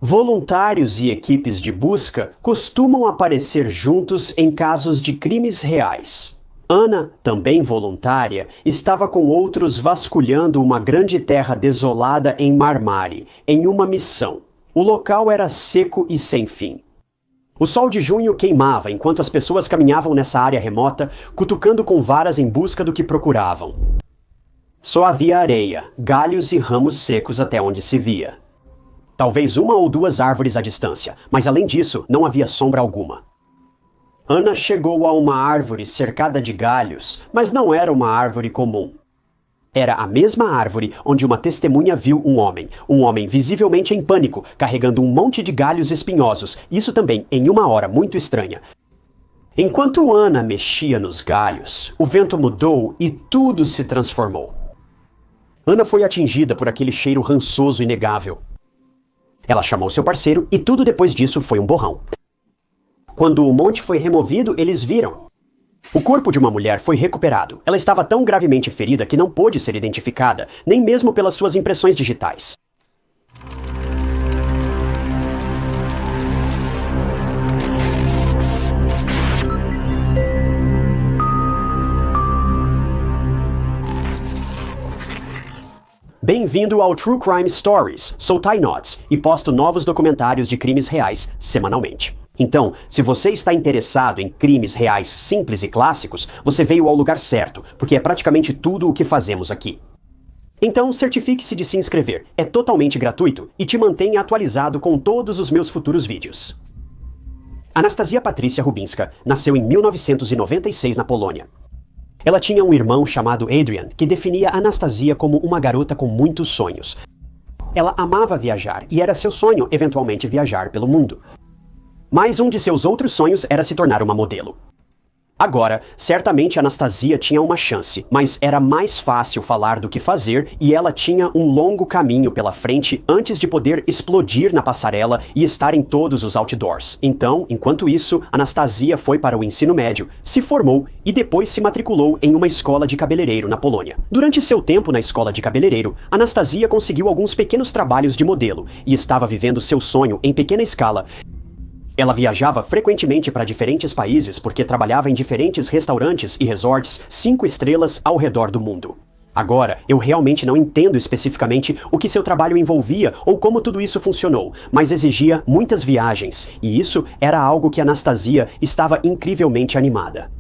Voluntários e equipes de busca costumam aparecer juntos em casos de crimes reais. Ana, também voluntária, estava com outros vasculhando uma grande terra desolada em Marmari, em uma missão. O local era seco e sem fim. O sol de junho queimava enquanto as pessoas caminhavam nessa área remota, cutucando com varas em busca do que procuravam. Só havia areia, galhos e ramos secos até onde se via. Talvez uma ou duas árvores à distância, mas além disso, não havia sombra alguma. Ana chegou a uma árvore cercada de galhos, mas não era uma árvore comum. Era a mesma árvore onde uma testemunha viu um homem visivelmente em pânico, carregando um monte de galhos espinhosos, isso também em uma hora muito estranha. Enquanto Ana mexia nos galhos, o vento mudou e tudo se transformou. Ana foi atingida por aquele cheiro rançoso inegável. Ela chamou seu parceiro e tudo depois disso foi um borrão. Quando o monte foi removido, eles viram. O corpo de uma mulher foi recuperado. Ela estava tão gravemente ferida que não pôde ser identificada, nem mesmo pelas suas impressões digitais. Bem-vindo ao True Crime Stories. Sou Ty Knotts e posto novos documentários de crimes reais semanalmente. Então, se você está interessado em crimes reais simples e clássicos, você veio ao lugar certo, porque é praticamente tudo o que fazemos aqui. Então, certifique-se de se inscrever. É totalmente gratuito e te mantém atualizado com todos os meus futuros vídeos. Anastasia Patrycja Rubinska nasceu em 1996 na Polônia. Ela tinha um irmão chamado Adrian, que definia Anastasia como uma garota com muitos sonhos. Ela amava viajar e era seu sonho eventualmente viajar pelo mundo. Mas um de seus outros sonhos era se tornar uma modelo. Agora, certamente Anastasia tinha uma chance, mas era mais fácil falar do que fazer e ela tinha um longo caminho pela frente antes de poder explodir na passarela e estar em todos os outdoors. Então, enquanto isso, Anastasia foi para o ensino médio, se formou e depois se matriculou em uma escola de cabeleireiro na Polônia. Durante seu tempo na escola de cabeleireiro, Anastasia conseguiu alguns pequenos trabalhos de modelo e estava vivendo seu sonho em pequena escala. Ela viajava frequentemente para diferentes países porque trabalhava em diferentes restaurantes e resorts 5 estrelas ao redor do mundo. Agora, eu realmente não entendo especificamente o que seu trabalho envolvia ou como tudo isso funcionou, mas exigia muitas viagens, e isso era algo que Anastasia estava incrivelmente animada.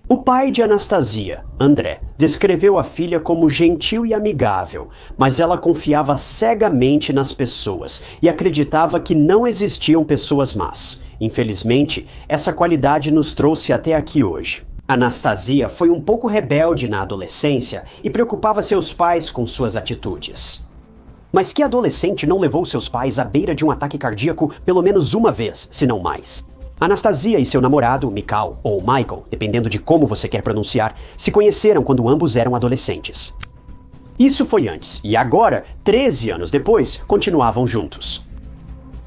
O pai de Anastasia, André, descreveu a filha como gentil e amigável, mas ela confiava cegamente nas pessoas e acreditava que não existiam pessoas más. Infelizmente, essa qualidade nos trouxe até aqui hoje. Anastasia foi um pouco rebelde na adolescência e preocupava seus pais com suas atitudes. Mas que adolescente não levou seus pais à beira de um ataque cardíaco pelo menos uma vez, se não mais? Anastasia e seu namorado, Mikhail, ou Michael, dependendo de como você quer pronunciar, se conheceram quando ambos eram adolescentes. Isso foi antes, e agora, 13 anos depois, continuavam juntos.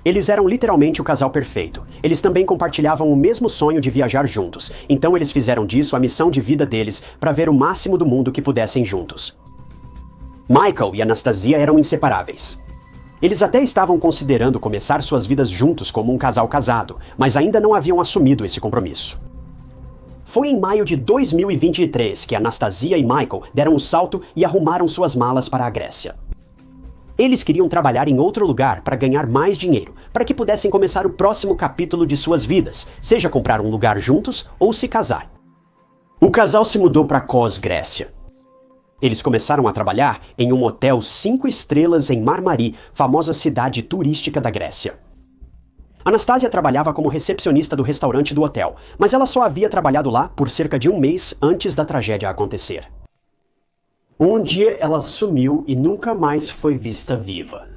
Eles eram literalmente o casal perfeito. Eles também compartilhavam o mesmo sonho de viajar juntos, então eles fizeram disso a missão de vida deles para ver o máximo do mundo que pudessem juntos. Michael e Anastasia eram inseparáveis. Eles até estavam considerando começar suas vidas juntos como um casal casado, mas ainda não haviam assumido esse compromisso. Foi em maio de 2023 que Anastasia e Michael deram um salto e arrumaram suas malas para a Grécia. Eles queriam trabalhar em outro lugar para ganhar mais dinheiro, para que pudessem começar o próximo capítulo de suas vidas, seja comprar um lugar juntos ou se casar. O casal se mudou para Kos, Grécia. Eles começaram a trabalhar em um hotel 5 estrelas em Marmari, famosa cidade turística da Grécia. Anastasia trabalhava como recepcionista do restaurante do hotel, mas ela só havia trabalhado lá por cerca de 1 mês antes da tragédia acontecer. Um dia ela sumiu e nunca mais foi vista viva.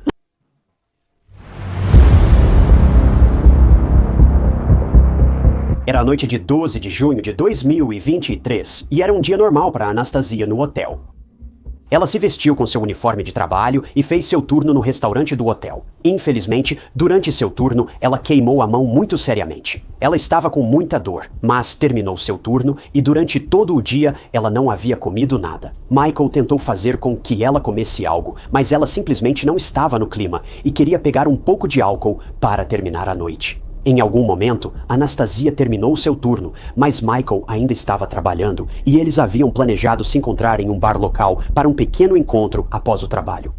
Era a noite de 12 de junho de 2023 e era um dia normal para Anastasia no hotel. Ela se vestiu com seu uniforme de trabalho e fez seu turno no restaurante do hotel. Infelizmente, durante seu turno, ela queimou a mão muito seriamente. Ela estava com muita dor, mas terminou seu turno e durante todo o dia ela não havia comido nada. Michael tentou fazer com que ela comesse algo, mas ela simplesmente não estava no clima e queria pegar um pouco de álcool para terminar a noite. Em algum momento, Anastasia terminou seu turno, mas Michael ainda estava trabalhando e eles haviam planejado se encontrar em um bar local para um pequeno encontro após o trabalho.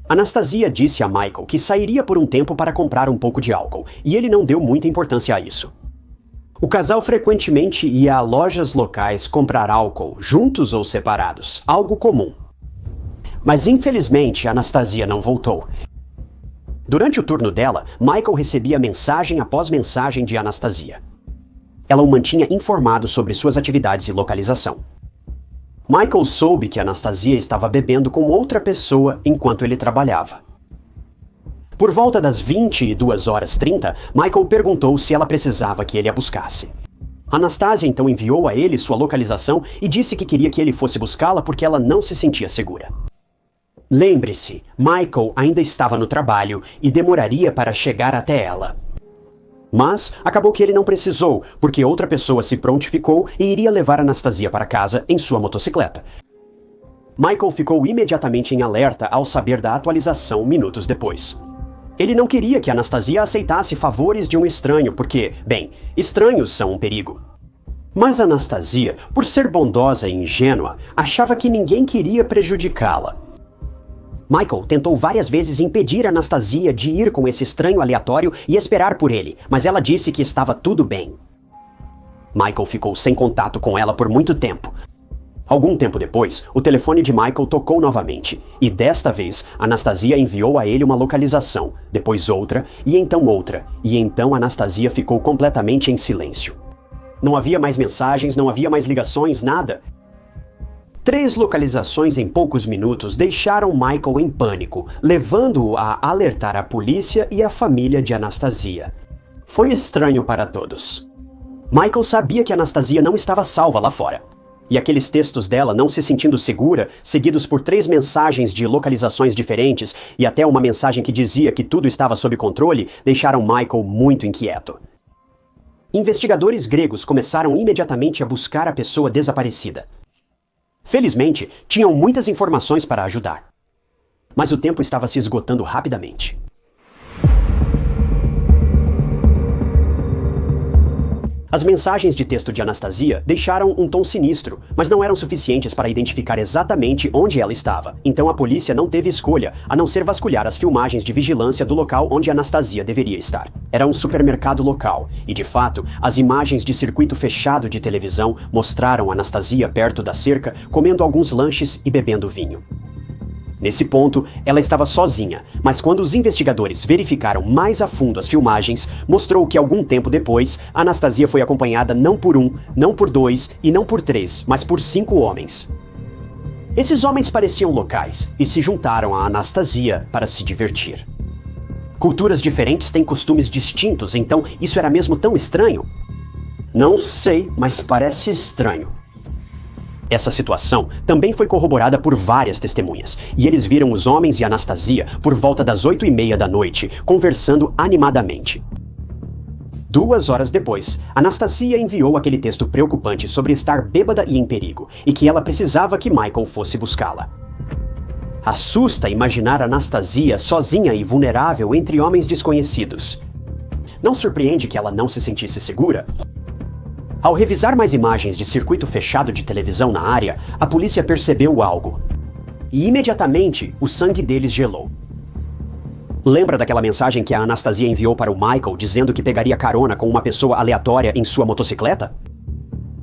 Anastasia disse a Michael que sairia por um tempo para comprar um pouco de álcool, e ele não deu muita importância a isso. O casal frequentemente ia a lojas locais comprar álcool, juntos ou separados, algo comum. Mas infelizmente, Anastasia não voltou. Durante o turno dela, Michael recebia mensagem após mensagem de Anastasia. Ela o mantinha informado sobre suas atividades e localização. Michael soube que Anastasia estava bebendo com outra pessoa enquanto ele trabalhava. Por volta das 22h30, Michael perguntou se ela precisava que ele a buscasse. Anastasia então enviou a ele sua localização e disse que queria que ele fosse buscá-la porque ela não se sentia segura. Lembre-se, Michael ainda estava no trabalho e demoraria para chegar até ela. Mas acabou que ele não precisou, porque outra pessoa se prontificou e iria levar Anastasia para casa em sua motocicleta. Michael ficou imediatamente em alerta ao saber da atualização minutos depois. Ele não queria que Anastasia aceitasse favores de um estranho, porque, bem, estranhos são um perigo. Mas Anastasia, por ser bondosa e ingênua, achava que ninguém queria prejudicá-la. Michael tentou várias vezes impedir Anastasia de ir com esse estranho aleatório e esperar por ele, mas ela disse que estava tudo bem. Michael ficou sem contato com ela por muito tempo. Algum tempo depois, o telefone de Michael tocou novamente, e desta vez, Anastasia enviou a ele uma localização, depois outra, e então Anastasia ficou completamente em silêncio. Não havia mais mensagens, não havia mais ligações, nada. 3 localizações em poucos minutos deixaram Michael em pânico, levando-o a alertar a polícia e a família de Anastasia. Foi estranho para todos. Michael sabia que Anastasia não estava salva lá fora. E aqueles textos dela não se sentindo segura, seguidos por 3 mensagens de localizações diferentes e até uma mensagem que dizia que tudo estava sob controle, deixaram Michael muito inquieto. Investigadores gregos começaram imediatamente a buscar a pessoa desaparecida. Felizmente, tinham muitas informações para ajudar. Mas o tempo estava se esgotando rapidamente. As mensagens de texto de Anastasia deixaram um tom sinistro, mas não eram suficientes para identificar exatamente onde ela estava. Então a polícia não teve escolha, a não ser vasculhar as filmagens de vigilância do local onde Anastasia deveria estar. Era um supermercado local, e de fato, as imagens de circuito fechado de televisão mostraram Anastasia perto da cerca, comendo alguns lanches e bebendo vinho. Nesse ponto, ela estava sozinha, mas quando os investigadores verificaram mais a fundo as filmagens, mostrou que algum tempo depois, Anastasia foi acompanhada não por 1, não por 2 e não por 3, mas por 5 homens. Esses homens pareciam locais e se juntaram a Anastasia para se divertir. Culturas diferentes têm costumes distintos, então isso era mesmo tão estranho? Não sei, mas parece estranho. Essa situação também foi corroborada por várias testemunhas, e eles viram os homens e Anastasia por volta das 8h30 da noite, conversando animadamente. 2 horas depois, Anastasia enviou aquele texto preocupante sobre estar bêbada e em perigo, e que ela precisava que Michael fosse buscá-la. Assusta imaginar Anastasia sozinha e vulnerável entre homens desconhecidos. Não surpreende que ela não se sentisse segura? Ao revisar mais imagens de circuito fechado de televisão na área, a polícia percebeu algo. E imediatamente, o sangue deles gelou. Lembra daquela mensagem que a Anastasia enviou para o Michael dizendo que pegaria carona com uma pessoa aleatória em sua motocicleta?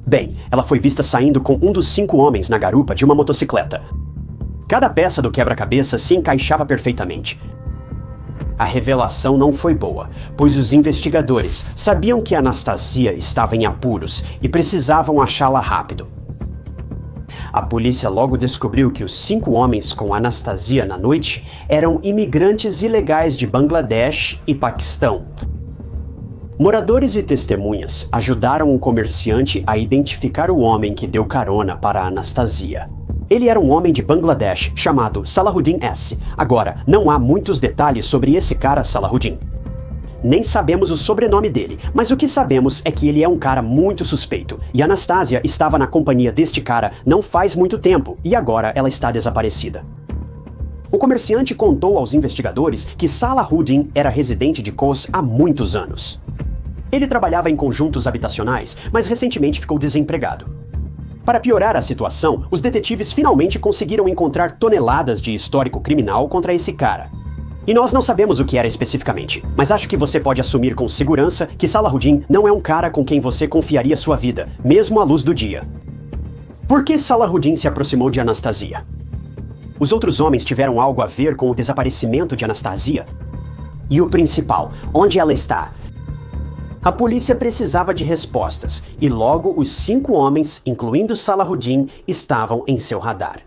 Bem, ela foi vista saindo com um dos 5 homens na garupa de uma motocicleta. Cada peça do quebra-cabeça se encaixava perfeitamente. A revelação não foi boa, pois os investigadores sabiam que Anastasia estava em apuros e precisavam achá-la rápido. A polícia logo descobriu que os 5 homens com Anastasia na noite eram imigrantes ilegais de Bangladesh e Paquistão. Moradores e testemunhas ajudaram um comerciante a identificar o homem que deu carona para Anastasia. Ele era um homem de Bangladesh chamado Salahuddin S. Agora, não há muitos detalhes sobre esse cara Salahuddin. Nem sabemos o sobrenome dele, mas o que sabemos é que ele é um cara muito suspeito. E Anastasia estava na companhia deste cara não faz muito tempo, e agora ela está desaparecida. O comerciante contou aos investigadores que Salahuddin era residente de Kos há muitos anos. Ele trabalhava em conjuntos habitacionais, mas recentemente ficou desempregado. Para piorar a situação, os detetives finalmente conseguiram encontrar toneladas de histórico criminal contra esse cara. E nós não sabemos o que era especificamente, mas acho que você pode assumir com segurança que Salahuddin não é um cara com quem você confiaria sua vida, mesmo à luz do dia. Por que Salahuddin se aproximou de Anastasia? Os outros homens tiveram algo a ver com o desaparecimento de Anastasia? E o principal, onde ela está? A polícia precisava de respostas, e logo os 5 homens, incluindo Salahuddin, estavam em seu radar.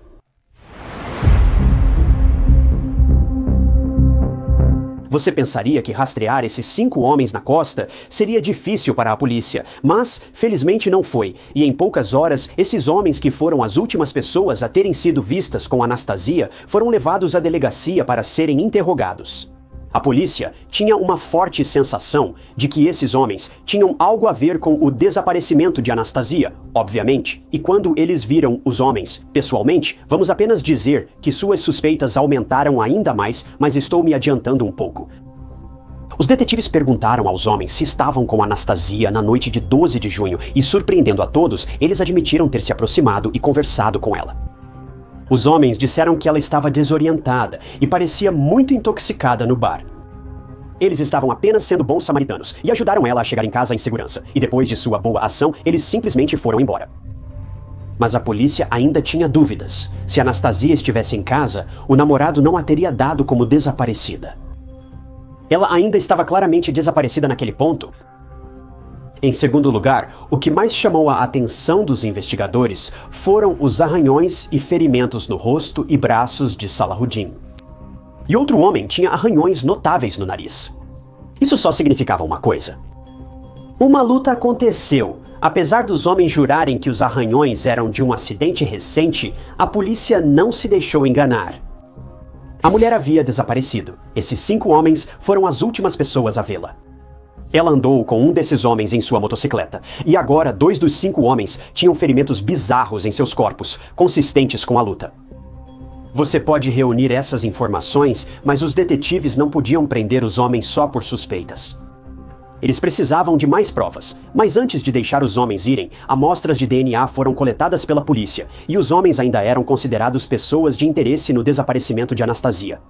Você pensaria que rastrear esses 5 homens na costa seria difícil para a polícia, mas felizmente não foi, e em poucas horas, esses homens que foram as últimas pessoas a terem sido vistas com Anastasia foram levados à delegacia para serem interrogados. A polícia tinha uma forte sensação de que esses homens tinham algo a ver com o desaparecimento de Anastasia, obviamente, e quando eles viram os homens pessoalmente, vamos apenas dizer que suas suspeitas aumentaram ainda mais, mas estou me adiantando um pouco. Os detetives perguntaram aos homens se estavam com Anastasia na noite de 12 de junho e, surpreendendo a todos, eles admitiram ter se aproximado e conversado com ela. Os homens disseram que ela estava desorientada e parecia muito intoxicada no bar. Eles estavam apenas sendo bons samaritanos e ajudaram ela a chegar em casa em segurança, e depois de sua boa ação, eles simplesmente foram embora. Mas a polícia ainda tinha dúvidas. Se Anastasia estivesse em casa, o namorado não a teria dado como desaparecida. Ela ainda estava claramente desaparecida naquele ponto. Em segundo lugar, o que mais chamou a atenção dos investigadores foram os arranhões e ferimentos no rosto e braços de Salahuddin. E outro homem tinha arranhões notáveis no nariz. Isso só significava uma coisa. Uma luta aconteceu. Apesar dos homens jurarem que os arranhões eram de um acidente recente, a polícia não se deixou enganar. A mulher havia desaparecido. Esses 5 homens foram as últimas pessoas a vê-la. Ela andou com um desses homens em sua motocicleta, e agora 2 dos 5 homens tinham ferimentos bizarros em seus corpos, consistentes com a luta. Você pode reunir essas informações, mas os detetives não podiam prender os homens só por suspeitas. Eles precisavam de mais provas, mas antes de deixar os homens irem, amostras de DNA foram coletadas pela polícia, e os homens ainda eram considerados pessoas de interesse no desaparecimento de Anastasia.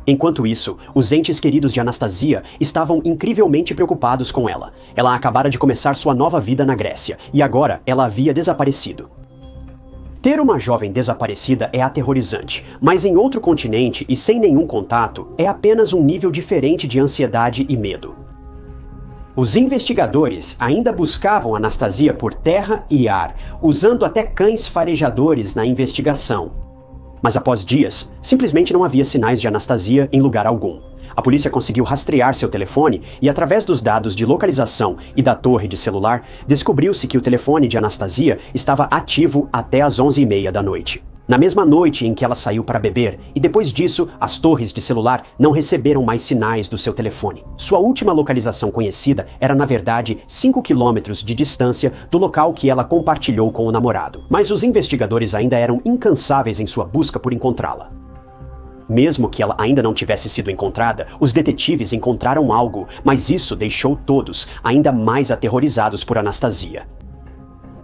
Enquanto isso, os entes queridos de Anastasia estavam incrivelmente preocupados com ela. Ela acabara de começar sua nova vida na Grécia, e agora ela havia desaparecido. Ter uma jovem desaparecida é aterrorizante, mas em outro continente e sem nenhum contato, é apenas um nível diferente de ansiedade e medo. Os investigadores ainda buscavam Anastasia por terra e ar, usando até cães farejadores na investigação. Mas após dias, simplesmente não havia sinais de Anastasia em lugar algum. A polícia conseguiu rastrear seu telefone e, através dos dados de localização e da torre de celular, descobriu-se que o telefone de Anastasia estava ativo até às 11h30 da noite. Na mesma noite em que ela saiu para beber, e depois disso, as torres de celular não receberam mais sinais do seu telefone. Sua última localização conhecida era, na verdade, 5 quilômetros de distância do local que ela compartilhou com o namorado. Mas os investigadores ainda eram incansáveis em sua busca por encontrá-la. Mesmo que ela ainda não tivesse sido encontrada, os detetives encontraram algo, mas isso deixou todos ainda mais aterrorizados por Anastasia.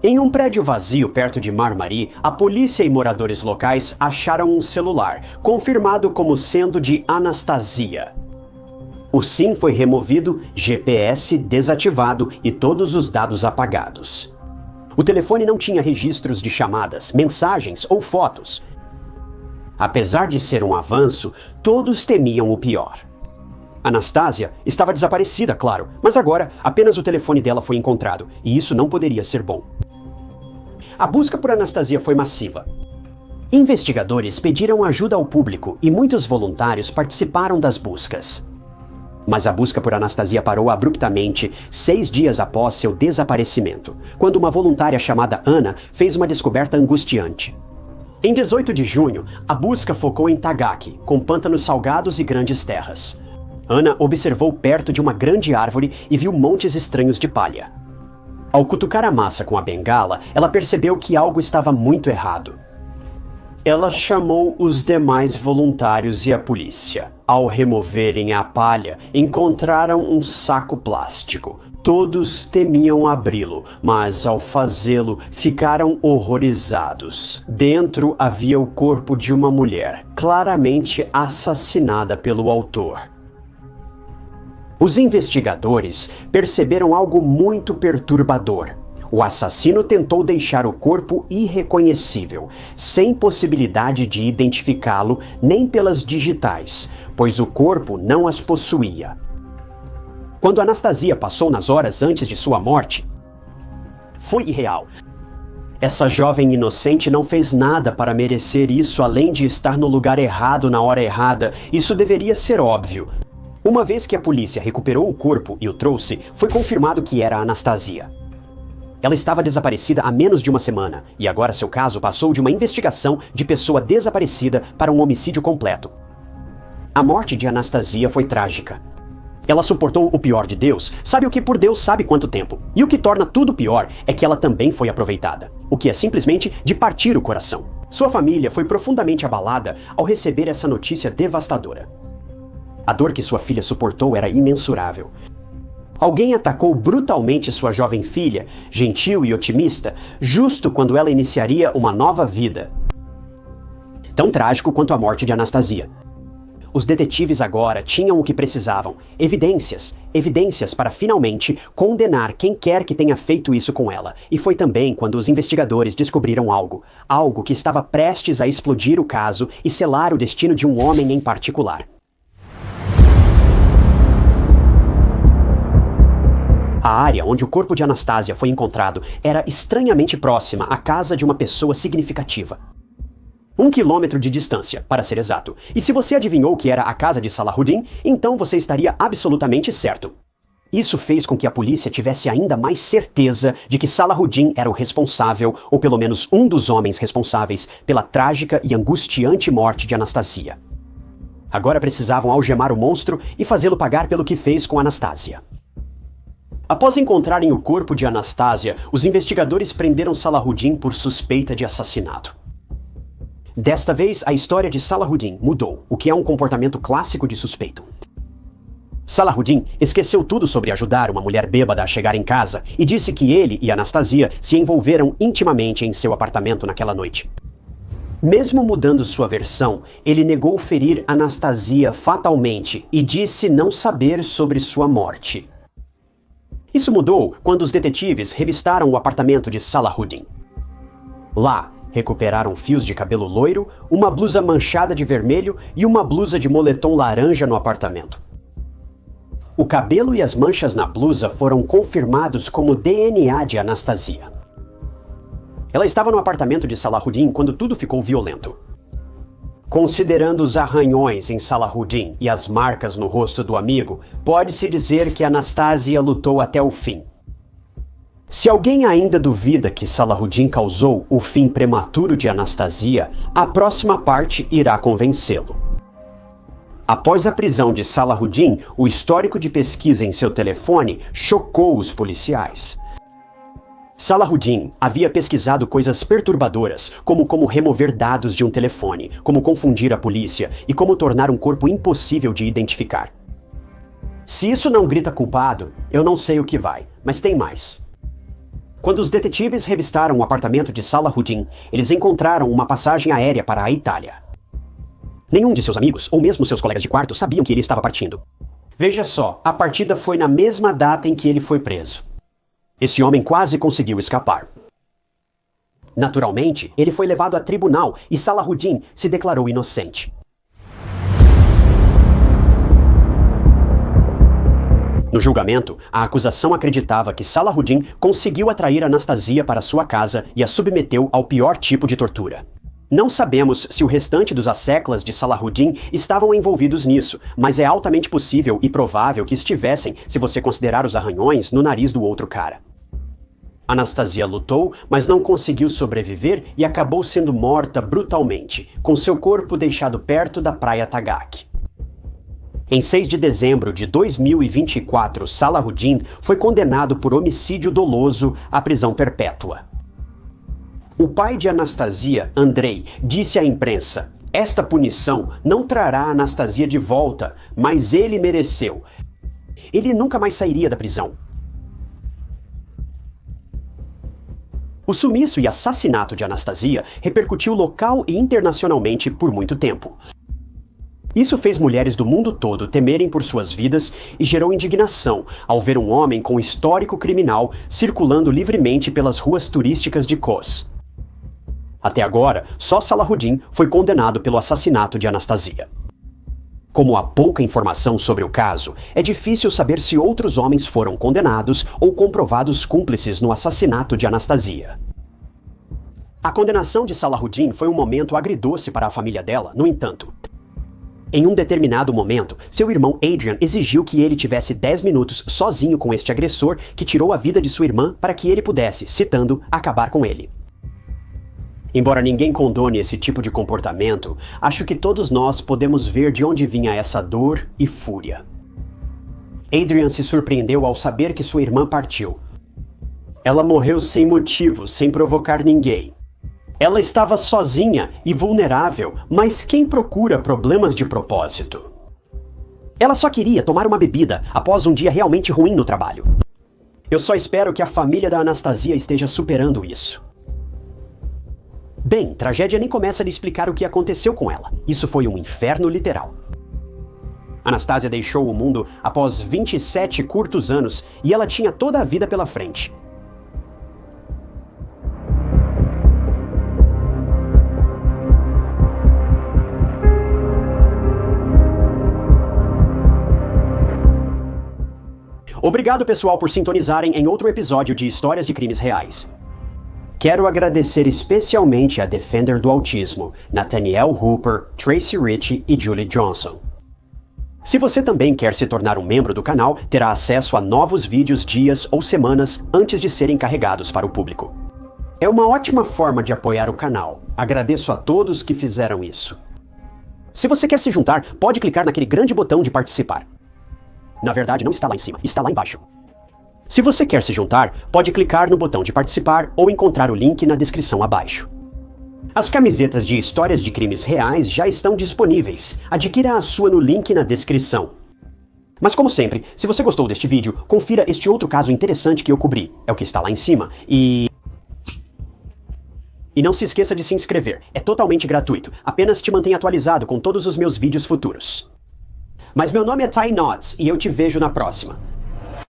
Em um prédio vazio perto de Marmari, a polícia e moradores locais acharam um celular, confirmado como sendo de Anastasia. O SIM foi removido, GPS desativado e todos os dados apagados. O telefone não tinha registros de chamadas, mensagens ou fotos. Apesar de ser um avanço, todos temiam o pior. Anastasia estava desaparecida, claro, mas agora apenas o telefone dela foi encontrado, e isso não poderia ser bom. A busca por Anastasia foi massiva. Investigadores pediram ajuda ao público e muitos voluntários participaram das buscas. Mas a busca por Anastasia parou abruptamente 6 dias após seu desaparecimento, quando uma voluntária chamada Ana fez uma descoberta angustiante. Em 18 de junho, a busca focou em Tagaki, com pântanos salgados e grandes terras. Ana observou perto de uma grande árvore e viu montes estranhos de palha. Ao cutucar a massa com a bengala, ela percebeu que algo estava muito errado. Ela chamou os demais voluntários e a polícia. Ao removerem a palha, encontraram um saco plástico. Todos temiam abri-lo, mas ao fazê-lo, ficaram horrorizados. Dentro havia o corpo de uma mulher, claramente assassinada pelo autor. Os investigadores perceberam algo muito perturbador. O assassino tentou deixar o corpo irreconhecível, sem possibilidade de identificá-lo nem pelas digitais, pois o corpo não as possuía. Quando Anastasia passou nas horas antes de sua morte, foi irreal. Essa jovem inocente não fez nada para merecer isso além de estar no lugar errado na hora errada. Isso deveria ser óbvio. Uma vez que a polícia recuperou o corpo e o trouxe, foi confirmado que era Anastasia. Ela estava desaparecida há menos de uma semana, e agora seu caso passou de uma investigação de pessoa desaparecida para um homicídio completo. A morte de Anastasia foi trágica. Ela suportou o pior de Deus, sabe o que por Deus sabe quanto tempo. E o que torna tudo pior é que ela também foi aproveitada, o que é simplesmente de partir o coração. Sua família foi profundamente abalada ao receber essa notícia devastadora. A dor que sua filha suportou era imensurável. Alguém atacou brutalmente sua jovem filha, gentil e otimista, justo quando ela iniciaria uma nova vida. Tão trágico quanto a morte de Anastasia. Os detetives agora tinham o que precisavam, evidências para finalmente condenar quem quer que tenha feito isso com ela. E foi também quando os investigadores descobriram algo que estava prestes a explodir o caso e selar o destino de um homem em particular. A área onde o corpo de Anastasia foi encontrado era estranhamente próxima à casa de uma pessoa significativa. 1 quilômetro de distância, para ser exato. E se você adivinhou que era a casa de Salahuddin, então você estaria absolutamente certo. Isso fez com que a polícia tivesse ainda mais certeza de que Salahuddin era o responsável, ou pelo menos um dos homens responsáveis, pela trágica e angustiante morte de Anastasia. Agora precisavam algemar o monstro e fazê-lo pagar pelo que fez com Anastasia. Após encontrarem o corpo de Anastasia, os investigadores prenderam Salahuddin por suspeita de assassinato. Desta vez, a história de Salahuddin mudou, o que é um comportamento clássico de suspeito. Salahuddin esqueceu tudo sobre ajudar uma mulher bêbada a chegar em casa e disse que ele e Anastasia se envolveram intimamente em seu apartamento naquela noite. Mesmo mudando sua versão, ele negou ferir Anastasia fatalmente e disse não saber sobre sua morte. Isso mudou quando os detetives revistaram o apartamento de Salahuddin. Lá, recuperaram fios de cabelo loiro, uma blusa manchada de vermelho e uma blusa de moletom laranja no apartamento. O cabelo e as manchas na blusa foram confirmados como DNA de Anastasia. Ela estava no apartamento de Salahuddin quando tudo ficou violento. Considerando os arranhões em Salahuddin e as marcas no rosto do amigo, pode-se dizer que Anastasia lutou até o fim. Se alguém ainda duvida que Salahuddin causou o fim prematuro de Anastasia, a próxima parte irá convencê-lo. Após a prisão de Salahuddin, o histórico de pesquisa em seu telefone chocou os policiais. Salahuddin havia pesquisado coisas perturbadoras, como remover dados de um telefone, como confundir a polícia e como tornar um corpo impossível de identificar. Se isso não grita culpado, eu não sei o que vai, mas tem mais. Quando os detetives revistaram o apartamento de Salahuddin, eles encontraram uma passagem aérea para a Itália. Nenhum de seus amigos, ou mesmo seus colegas de quarto, sabiam que ele estava partindo. Veja só, a partida foi na mesma data em que ele foi preso. Esse homem quase conseguiu escapar. Naturalmente, ele foi levado a tribunal e Salahuddin se declarou inocente. No julgamento, a acusação acreditava que Salahuddin conseguiu atrair Anastasia para sua casa e a submeteu ao pior tipo de tortura. Não sabemos se o restante dos asseclas de Salahuddin estavam envolvidos nisso, mas é altamente possível e provável que estivessem, se você considerar os arranhões no nariz do outro cara. Anastasia lutou, mas não conseguiu sobreviver e acabou sendo morta brutalmente, com seu corpo deixado perto da praia Tagaq. Em 6 de dezembro de 2024, Salahuddin foi condenado por homicídio doloso à prisão perpétua. O pai de Anastasia, Andrei, disse à imprensa: "Esta punição não trará Anastasia de volta, mas ele mereceu. Ele nunca mais sairia da prisão." O sumiço e assassinato de Anastasia repercutiu local e internacionalmente por muito tempo. Isso fez mulheres do mundo todo temerem por suas vidas e gerou indignação ao ver um homem com histórico criminal circulando livremente pelas ruas turísticas de Kos. Até agora, só Salahuddin foi condenado pelo assassinato de Anastasia. Como há pouca informação sobre o caso, é difícil saber se outros homens foram condenados ou comprovados cúmplices no assassinato de Anastasia. A condenação de Salahuddin foi um momento agridoce para a família dela, no entanto. Em um determinado momento, seu irmão Adrian exigiu que ele tivesse 10 minutos sozinho com este agressor que tirou a vida de sua irmã para que ele pudesse, citando, acabar com ele. Embora ninguém condone esse tipo de comportamento, acho que todos nós podemos ver de onde vinha essa dor e fúria. Adrian se surpreendeu ao saber que sua irmã partiu. Ela morreu sem motivo, sem provocar ninguém. Ela estava sozinha e vulnerável, mas quem procura problemas de propósito? Ela só queria tomar uma bebida após um dia realmente ruim no trabalho. Eu só espero que a família da Anastasia esteja superando isso. Bem, tragédia nem começa a lhe explicar o que aconteceu com ela. Isso foi um inferno literal. Anastasia deixou o mundo após 27 curtos anos e ela tinha toda a vida pela frente. Obrigado, pessoal, por sintonizarem em outro episódio de Histórias de Crimes Reais. Quero agradecer especialmente a Defender do Autismo, Nathaniel Hooper, Tracy Ritchie e Julie Johnson. Se você também quer se tornar um membro do canal, terá acesso a novos vídeos dias ou semanas antes de serem carregados para o público. É uma ótima forma de apoiar o canal. Agradeço a todos que fizeram isso. Se você quer se juntar, pode clicar naquele grande botão de participar. Na verdade, não está lá em cima, está lá embaixo. Se você quer se juntar, pode clicar no botão de participar ou encontrar o link na descrição abaixo. As camisetas de Histórias de Crimes Reais já estão disponíveis. Adquira a sua no link na descrição. Mas como sempre, se você gostou deste vídeo, confira este outro caso interessante que eu cobri. É o que está lá em cima. E não se esqueça de se inscrever. É totalmente gratuito. Apenas te mantém atualizado com todos os meus vídeos futuros. Mas meu nome é Ty Notts e eu te vejo na próxima.